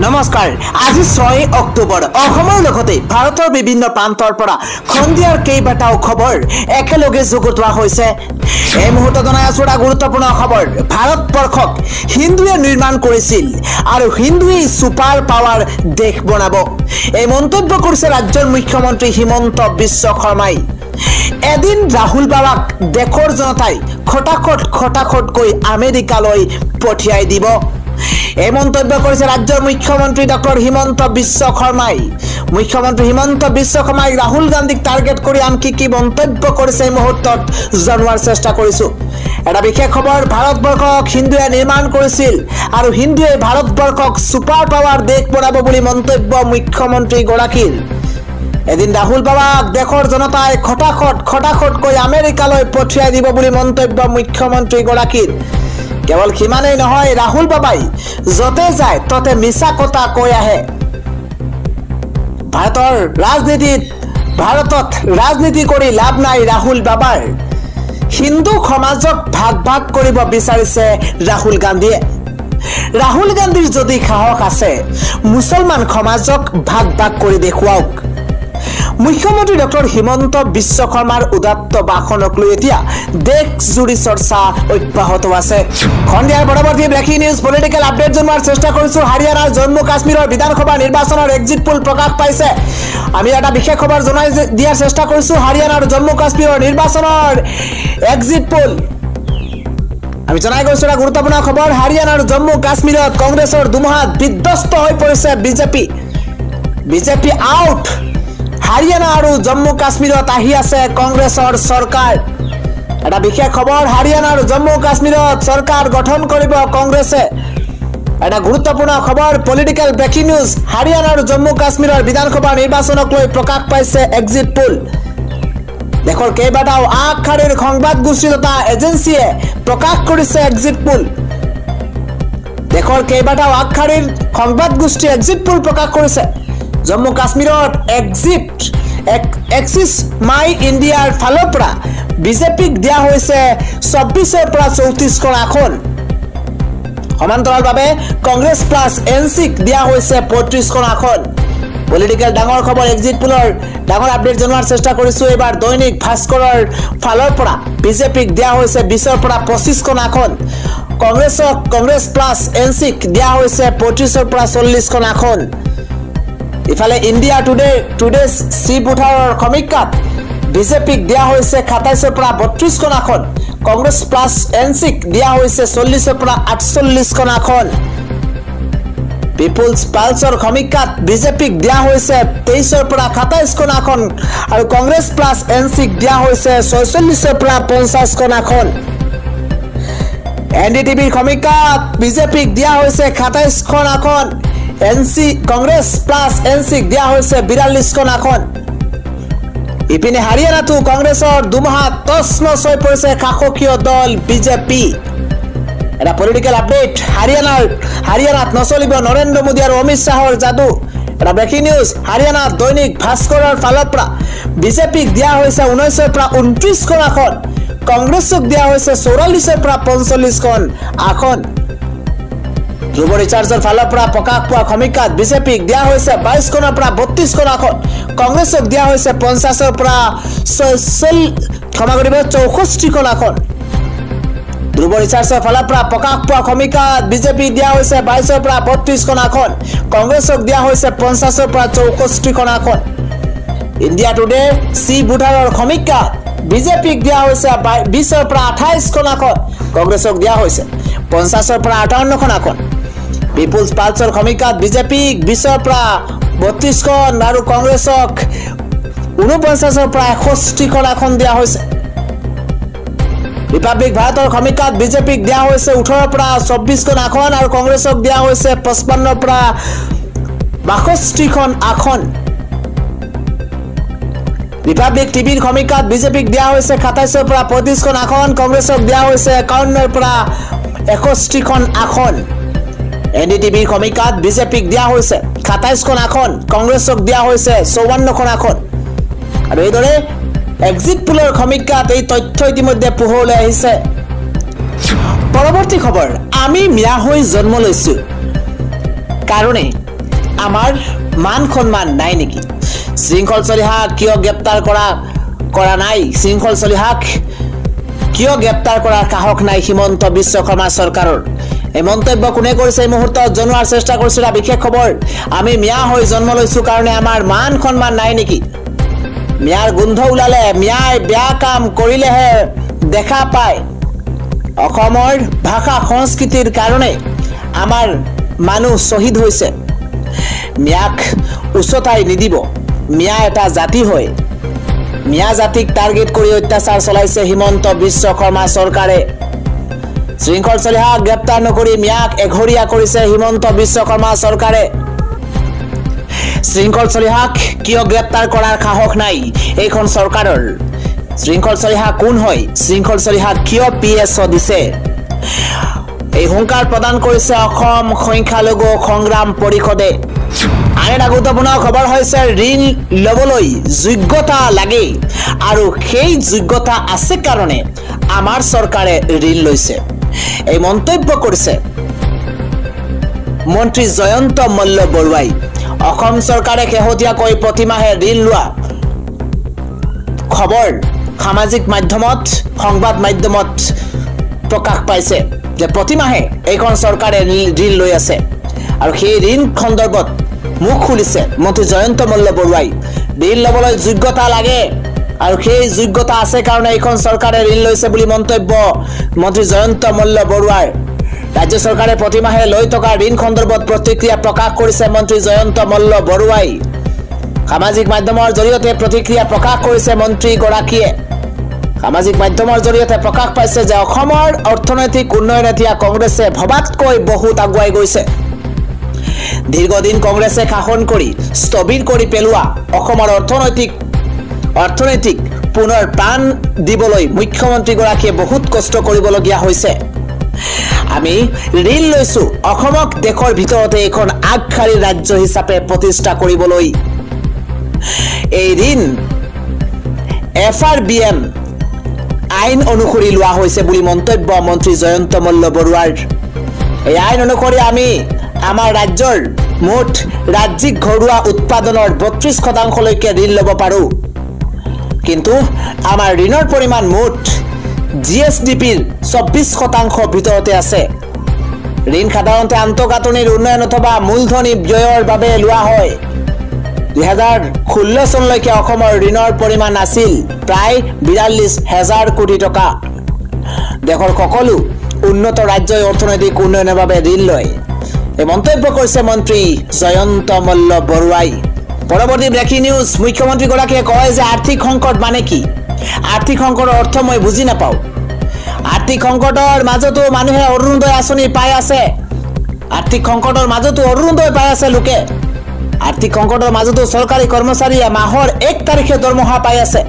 নমস্কাৰ আজি 6 অক্টোবৰ অসমৰ লগতে ভাৰতৰ বিভিন্ন প্ৰান্তৰ পৰা খন্দিয়াৰ কেইবাটাও খবৰ একেলগে যুগুতোৱা হৈছে এই মুহূৰ্তত জনাই আছো এটা গুৰুত্বপূৰ্ণ খবৰ ভাৰতবৰ্ষক হিন্দুৱে নিৰ্মাণ কৰিছিল আৰু হিন্দুৱে সুপাৰ পাৱাৰ দেশ বনাব এই মন্তব্য কৰিছে ৰাজ্যৰ মুখ্যমন্ত্ৰী হিমন্ত বিশ্ব শৰ্মাই এদিন ৰাহুল বাবাক দেশৰ জনতাই খটাখটকৈ আমেৰিকালৈ পঠিয়াই দিব এই মন্তব্য কৰিছে ৰাজ্যৰ মুখ্যমন্ত্ৰী ডক্টৰ হিমন্ত বিশ্ব শৰ্মাই মুখ্যমন্ত্ৰী হিমন্ত বিশ্ব শৰ্মাই ৰাহুল গান্ধীক টাৰ্গেট কৰি আনকি কি মন্তব্য কৰিছে এই মুহূৰ্তত জনোৱাৰ চেষ্টা কৰিছো এটা বিশেষ খবৰ ভাৰতবৰ্ষক হিন্দুৱে নিৰ্মাণ কৰিছিল আৰু হিন্দুৱে ভাৰতবৰ্ষক সুপাৰ পাৱাৰ দেশ বনাব বুলি মন্তব্য মুখ্যমন্ত্ৰী গৰাকীৰ এদিন ৰাহুল বাবাক দেশৰ জনতাই খটাখটকৈ আমেৰিকালৈ পঠিয়াই দিব বুলি মন্তব্য মুখ্যমন্ত্ৰী গৰাকীৰ কেৱল সিমানেই নহয় ৰাহুল বাবাই যতে যায় ততে মিছা কথা কৈ আহে ভাৰতত ৰাজনীতি কৰি লাভ নাই ৰাহুল বাবাৰ হিন্দু সমাজক ভাগ কৰিব বিচাৰিছে ৰাহুল গান্ধীয়ে ৰাহুল গান্ধীৰ যদি সাহস আছে মুছলমান সমাজক ভাগ কৰি দেখুৱাওক মুখ্যমন্ত্ৰী ডক্টৰ হিমন্ত বিশ্ব শৰ্মাৰ উদাত্ত ভাষণক লৈ এতিয়া দেশ জুৰি চৰ্চা অব্যাহত আছে খন্দিয়াৰ পৰৱৰ্তী ব্ৰেকিং নিউজ পলিটিকেল আপডেট জনোৱাৰ চেষ্টা কৰিছো হাৰিয়ানাৰ জম্মু কাশ্মীৰৰ বিধানসভা নিৰ্বাচনৰ এক্সিট পোল প্ৰকাশ পাইছে আমি এটা বিশেষ খবৰ জনাই দিয়াৰ চেষ্টা কৰিছো হাৰিয়ানাৰ জম্মু কাশ্মীৰৰ নিৰ্বাচনৰ এক্সিট পোল আমি জনাই গৈছো এটা গুৰুত্বপূৰ্ণ খবৰ হাৰিয়ানাৰ জম্মু কাশ্মীৰত কংগ্ৰেছৰ দুমহাত বিধ্বস্ত হৈ পৰিছে বিজেপি আউট হাৰিয়ানা আৰু জম্মু কাশ্মীৰত আহি আছে কংগ্ৰেছৰ চৰকাৰ এটা বিশেষ খবৰ হাৰিয়ানাৰ জম্মু কাশ্মীৰত চৰকাৰ গঠন কৰিব কংগ্ৰেছে এটা গুৰুত্বপূৰ্ণ খবৰ পলিটিকেল ব্ৰেকিং নিউজ হাৰিয়ানাৰ জম্মু কাশ্মীৰৰ বিধানসভা নিৰ্বাচনক লৈ প্ৰকাশ পাইছে এক্সিট পোল দেশৰ কেইবাটাও আগশাৰীৰ সংবাদ গোষ্ঠী তথা এজেন্সিয়ে প্ৰকাশ কৰিছে এক্সিট পোল দেশৰ কেইবাটাও আগশাৰীৰ সংবাদ গোষ্ঠী এক্সিট পোল প্ৰকাশ কৰিছে জম্মু কাশ্মীৰত এক্সিছ মাই ইণ্ডিয়াৰ ফালৰ পৰা বিজেপিক দিয়া হৈছে 24ৰ পৰা 34খন আসন সমান্তৰালভাৱে কংগ্ৰেছ প্লাছ এনচিক দিয়া হৈছে 35খন আসন পলিটিকেল ডাঙৰ খবৰ এক্সিট পোলৰ ডাঙৰ আপডেট জনোৱাৰ চেষ্টা কৰিছো এবাৰ দৈনিক ভাস্কৰৰ ফালৰ পৰা বিজেপিক দিয়া হৈছে 20ৰ পৰা 25খন আসন কংগ্ৰেছ প্লাছ এনচিক দিয়া হৈছে 35ৰ পৰা 40খন আসন ইফালে ইন্ডিয়া টুডে সি বুথাৰৰ সমীক্ষাত বিজেপিক দিয়া হৈছে 27ৰ পৰা 32খন আসন কংগ্ৰেছ প্লাছ এনচিক দিয়া হৈছে 40ৰ পৰা 48খন আসন পিপলছ পালছৰ সমীক্ষাত বিজেপিক দিয়া হৈছে 23ৰ পৰা 27খন আসন আৰু কংগ্ৰেছ প্লাছ এনচিক দিয়া হৈছে 46ৰ পৰা 50খন আসন এনডিটিভিৰ সমীক্ষাত বিজেপিক দিয়া হৈছে 27খন আসন কংগ্ৰেছ প্লাছ এনচিক দিয়া হৈছে 42খন আসন ইপিনে হাৰিয়ানাতো কংগ্ৰেছৰ দুমহাত তছনছ হৈ পৰিছে শাসকীয় দল বিজেপি এটা পলিটিকেল আপডেট হাৰিয়ানাত নচলিব নৰেন্দ্ৰ মোদী আৰু অমিত শ্বাহৰ যাদু এটা ব্ৰেকিং নিউজ হাৰিয়ানাত দৈনিক ভাস্কৰৰ ফালৰ পৰা বিজেপিক দিয়া হৈছে 19ৰ পৰা 29খন আসন কংগ্ৰেছক দিয়া হৈছে 44ৰ পৰা 45খন আসন ধ্ৰুৱ ৰিচাৰ্জৰ ফালৰ পৰা প্ৰকাশ পোৱা সমীক্ষাত বিজেপিক দিয়া হৈছে 22খনৰ পৰা 32খন আসন কংগ্ৰেছক দিয়া হৈছে 50ৰ পৰা 64খন আসন ধ্ৰুৱ ৰিচাৰ্জৰ ফালৰ পৰা প্ৰকাশ পোৱা সমীক্ষাত বিজেপি দিয়া হৈছে 22ৰ পৰা 32খন আসন কংগ্ৰেছক দিয়া হৈছে 50ৰ পৰা 64খন আসন ইণ্ডিয়া টুডে সি বুথাৰৰ সমীক্ষাত বিজেপিক দিয়া হৈছে 20ৰ পৰা 28খন আসন কংগ্ৰেছক দিয়া হৈছে 50ৰ পৰা 58খন আসন পিপলছ পালছৰ সমীক্ষাত বিজেপিক 20ৰ পৰা 32খন আৰু কংগ্ৰেছক 49ৰ পৰা 61খন আসন দিয়া হৈছে ৰিপাব্লিক ভাৰতৰ সমীক্ষাত বিজেপিক দিয়া হৈছে 18ৰ পৰা 24খন আসন আৰু কংগ্ৰেছক দিয়া হৈছে 55ৰ পৰা 62খন আসন ৰিপাব্লিক টিভিৰ সমীক্ষাত বিজেপিক দিয়া হৈছে 27ৰ পৰা 35খন আসন কংগ্ৰেছক দিয়া হৈছে 51ৰ পৰা 61খন আসন এনডিটিভিৰ সমীক্ষাত বিজেপিক দিয়া হৈছে 27খন আসন কংগ্ৰেছক দিয়া হৈছে 54খন আসন আৰু এইদৰে এক্সিট পোলৰ সমীক্ষাত এই তথ্য ইতিমধ্যে পোহৰলৈ আহিছে পৰৱৰ্তী খবৰ আমি মিয়া হৈ জন্ম লৈছো কাৰণে আমাৰ মান সন্মান নাই নেকি? শৃংখল চলিহাক কিয় গ্ৰেপ্তাৰ কৰা নাই? শৃংখল চলিহাক কিয় গ্ৰেপ্তাৰ কৰাৰ সাহস নাই হিমন্ত বিশ্ব শৰ্মা চৰকাৰৰ? এই মন্তব্য কোনে কৰিছে এই মুহূৰ্তত জনোৱাৰ চেষ্টা কৰিছিল। বিশেষ খবৰ, আমি মিয়া হৈ জন্ম লৈছো কাৰণে আমাৰ মান সন্মান নাই নেকি? মিয়াৰ গোন্ধ ওলালে, মিয়াই বেয়া কাম কৰিলেহে দেখা পায়। অসমৰ ভাষা সংস্কৃতিৰ কাৰণে আমাৰ মানুহ শ্বহীদ হৈছে। মিয়াক উচতাই নিদিব। মিয়া এটা জাতি হয়। মিয়া জাতিক টাৰ্গেট কৰি অত্যাচাৰ চলাইছে হিমন্ত বিশ্ব শৰ্মা চৰকাৰে। শৃংখল চলিহাক গ্ৰেপ্তাৰ নকৰি মিয়াক এঘৰীয়া কৰিছে হিমন্ত বিশ্ব শৰ্মা চৰকাৰে। শৃংখল চলিহাক কিয় গ্ৰেপ্তাৰ কৰাৰ সাহস নাই এইখন চৰকাৰৰ? শৃংখল চলিহা কোন হয়? শৃংখল চলিহাক কিয় PSO দিছে? এই হুংকাৰ প্ৰদান কৰিছে অসম সংখ্যালঘু সংগ্ৰাম পৰিষদে। আন এটা গুৰুত্বপূৰ্ণ খবৰ হৈছে ঋণ ল'বলৈ যোগ্যতা লাগে আৰু সেই যোগ্যতা আছে কাৰণে আমাৰ চৰকাৰে ঋণ লৈছে। এই মন্তব্য কৰিছে মন্ত্ৰী জয়ন্ত মল্ল বৰুৱাই। অসম চৰকাৰে শেহতীয়াকৈ প্ৰতিমাহে ঋণ লোৱা খবৰ সামাজিক মাধ্যমত সংবাদ মাধ্যমত প্ৰকাশ পাইছে যে প্ৰতিমাহে এইখন চৰকাৰে ঋণ লৈ আছে আৰু সেই ঋণ সন্দৰ্ভত মুখ খুলিছে মন্ত্ৰী জয়ন্ত মল্ল বৰুৱাই। ঋণ ল'বলৈ যোগ্যতা লাগে আৰু সেই যোগ্যতা আছে কাৰণে এইখন চৰকাৰে ঋণ লৈছে বুলি মন্তব্য মন্ত্ৰী জয়ন্ত মল্ল বৰুৱাৰ। ৰাজ্য চৰকাৰে প্ৰতিমাহে লৈ থকা ঋণ সন্দৰ্ভত প্ৰতিক্ৰিয়া প্ৰকাশ কৰিছে মন্ত্ৰী জয়ন্ত মল্ল বৰুৱাই। সামাজিক মাধ্যমৰ জৰিয়তে প্ৰতিক্ৰিয়া প্ৰকাশ কৰিছে মন্ত্ৰীগৰাকীয়ে। সামাজিক মাধ্যমৰ জৰিয়তে প্ৰকাশ পাইছে যে অসমৰ অৰ্থনৈতিক উন্নয়ন এতিয়া কংগ্ৰেছে ভবাতকৈ বহুত আগুৱাই গৈছে। দীৰ্ঘদিন কংগ্ৰেছে শাসন কৰি স্থবিৰ কৰি পেলোৱা অসমৰ অৰ্থনৈতিক পুনৰ প্ৰাণ দিবলৈ মুখ্যমন্ত্ৰীগৰাকীয়ে বহুত কষ্ট কৰিবলগীয়া হৈছে। আমি ঋণ লৈছো অসমক দেশৰ ভিতৰতে এখন আগশাৰীৰ ৰাজ্য হিচাপে প্ৰতিষ্ঠা কৰিবলৈ। এই ঋণ FRBM আইন অনুসৰি লোৱা হৈছে বুলি মন্তব্য মন্ত্ৰী জয়ন্ত মল্ল বৰুৱাৰ। এই আইন অনুসৰি আমি আমাৰ ৰাজ্যৰ মুঠ ৰাজ্যিক ঘৰুৱা উৎপাদনৰ 32% ঋণ ল'ব পাৰোঁ। কিন্তু আমাৰ ঋণৰ পৰিমাণ মুঠ GSDPৰ 24% ভিতৰতে আছে। ঋণ সাধাৰণতে আন্তঃগাঁথনিৰ উন্নয়ন অথবা মূলধনী ব্যয়ৰ বাবে লোৱা হয়। 2016 চনলৈকে অসমৰ ঋণৰ পৰিমাণ আছিল প্ৰায় 42,000 কোটি টকা। দেশৰ সকলো উন্নত ৰাজ্যই অৰ্থনৈতিক উন্নয়নৰ বাবে ঋণ লয়। এই মন্তব্য কৰিছে মন্ত্ৰী জয়ন্ত মল্ল বৰুৱাই। পৰৱৰ্তী ব্ৰেকিং নিউজ, মুখ্যমন্ত্ৰীগৰাকীয়ে কয় যে আৰ্থিক সংকট মানে কি? আৰ্থিক সংকটৰ অৰ্থ মই বুজি নাপাওঁ। আৰ্থিক সংকটৰ মাজতো মানুহে অৰুণোদয় আঁচনি পাই আছে। আৰ্থিক সংকটৰ মাজতো অৰুণোদয় পাই আছে লোকে। আৰ্থিক সংকটৰ মাজতো চৰকাৰী কৰ্মচাৰীয়ে মাহৰ 1 তাৰিখে দৰমহা পাই আছে।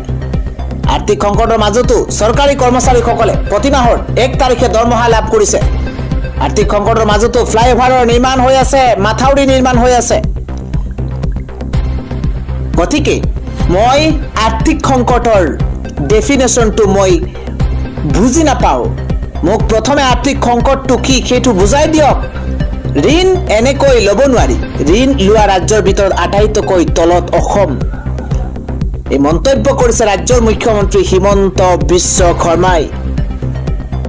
আৰ্থিক সংকটৰ মাজতো চৰকাৰী কৰ্মচাৰীসকলে প্ৰতি মাহৰ 1 তাৰিখে দৰমহা লাভ কৰিছে। আৰ্থিক সংকটৰ মাজতো ফ্লাইঅভাৰৰ নিৰ্মাণ হৈ আছে, মাথাউৰি নিৰ্মাণ হৈ আছে। গতিকে মই আৰ্থিক সংকটৰ ডেফিনেশ্যনটো মই বুজি নাপাওঁ। মোক প্ৰথমে আৰ্থিক সংকটটো কি সেইটো বুজাই দিয়ক। ঋণ এনেকৈ ল'ব নোৱাৰি। ঋণ লোৱা ৰাজ্যৰ ভিতৰত আটাইতকৈ তলত অসম। এই মন্তব্য কৰিছে ৰাজ্যৰ মুখ্যমন্ত্ৰী হিমন্ত বিশ্ব শৰ্মাই।